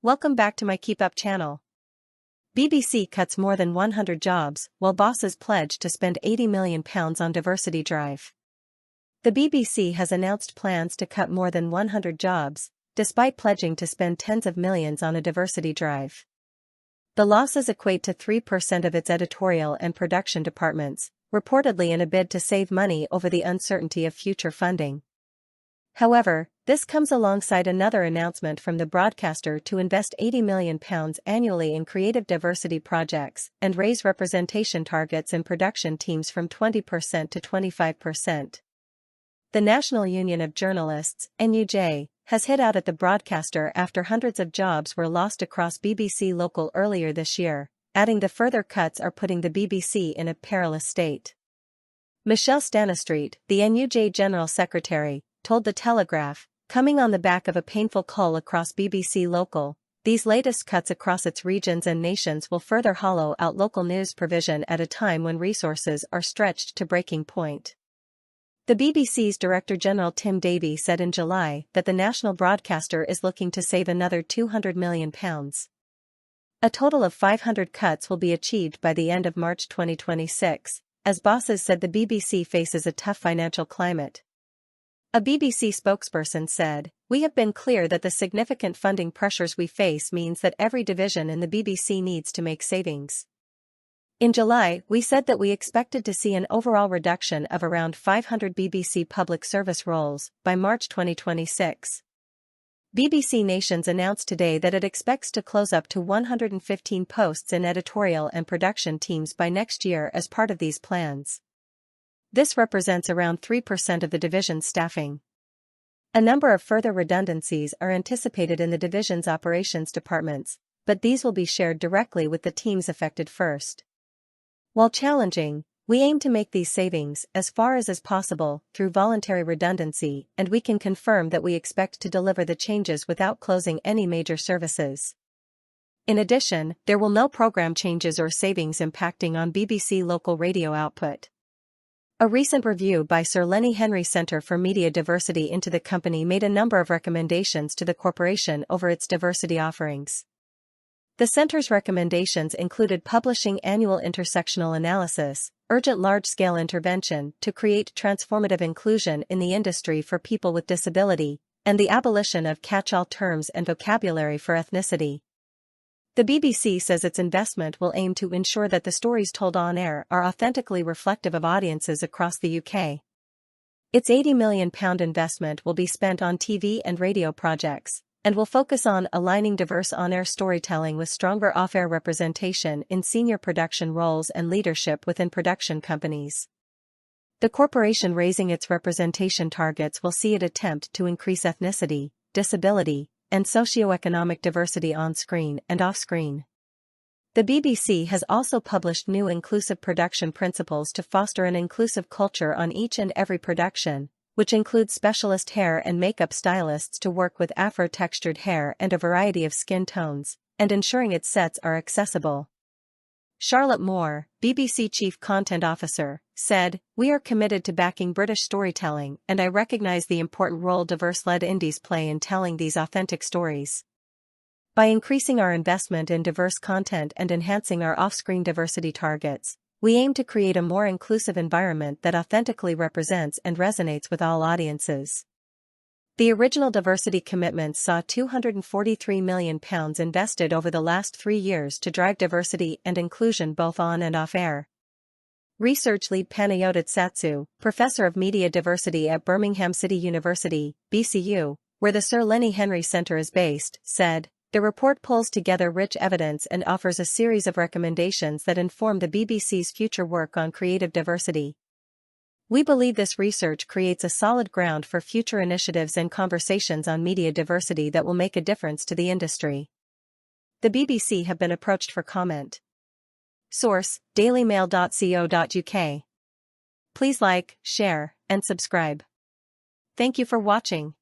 Welcome back to my KEEPUP channel. BBC cuts more than 100 jobs, while bosses pledge to spend £80 million on diversity drive. The BBC has announced plans to cut more than 100 jobs, despite pledging to spend tens of millions on a diversity drive. The losses equate to 3% of its editorial and production departments, reportedly in a bid to save money over the uncertainty of future funding. However, this comes alongside another announcement from the broadcaster to invest £80 million annually in creative diversity projects and raise representation targets in production teams from 20% to 25%. The National Union of Journalists, NUJ, has hit out at the broadcaster after hundreds of jobs were lost across BBC Local earlier this year, adding the further cuts are putting the BBC in a perilous state. Michelle Stanistreet, the NUJ General Secretary, told The Telegraph, coming on the back of a painful cull across BBC Local, these latest cuts across its regions and nations will further hollow out local news provision at a time when resources are stretched to breaking point. The BBC's Director General Tim Davie said in July that the national broadcaster is looking to save another £200 million. A total of 500 cuts will be achieved by the end of March 2026, as bosses said the BBC faces a tough financial climate. A BBC spokesperson said, "We have been clear that the significant funding pressures we face means that every division in the BBC needs to make savings. In July, we said that we expected to see an overall reduction of around 500 BBC public service roles by March 2026. BBC Nations announced today that it expects to close up to 115 posts in editorial and production teams by next year as part of these plans. This represents around 3% of the division's staffing. A number of further redundancies are anticipated in the division's operations departments, but these will be shared directly with the teams affected first. While challenging, we aim to make these savings as far as possible through voluntary redundancy, and we can confirm that we expect to deliver the changes without closing any major services. In addition, there will no program changes or savings impacting on BBC Local radio output. A recent review by Sir Lenny Henry Centre for Media Diversity into the company made a number of recommendations to the corporation over its diversity offerings. The centre's recommendations included publishing annual intersectional analysis, urgent large-scale intervention to create transformative inclusion in the industry for people with disability, and the abolition of catch-all terms and vocabulary for ethnicity. The BBC says its investment will aim to ensure that the stories told on air are authentically reflective of audiences across the UK. Its £80 million investment will be spent on TV and radio projects, and will focus on aligning diverse on-air storytelling with stronger off-air representation in senior production roles and leadership within production companies. The corporation raising its representation targets will see it attempt to increase ethnicity, disability, and socioeconomic diversity on-screen and off-screen. The BBC has also published new inclusive production principles to foster an inclusive culture on each and every production, which includes specialist hair and makeup stylists to work with Afro-textured hair and a variety of skin tones, and ensuring its sets are accessible. Charlotte Moore, BBC Chief Content Officer, said, "We are committed to backing British storytelling, and I recognise the important role diverse-led indies play in telling these authentic stories. By increasing our investment in diverse content and enhancing our off-screen diversity targets, we aim to create a more inclusive environment that authentically represents and resonates with all audiences." The original diversity commitments saw £243 million invested over the last 3 years to drive diversity and inclusion both on and off air. Research lead Panayotis Satsu, Professor of Media Diversity at Birmingham City University, BCU, where the Sir Lenny Henry Centre is based, said, "The report pulls together rich evidence and offers a series of recommendations that inform the BBC's future work on creative diversity. We believe this research creates a solid ground for future initiatives and conversations on media diversity that will make a difference to the industry." The BBC have been approached for comment. Source: dailymail.co.uk. Please like, share, and subscribe. Thank you for watching.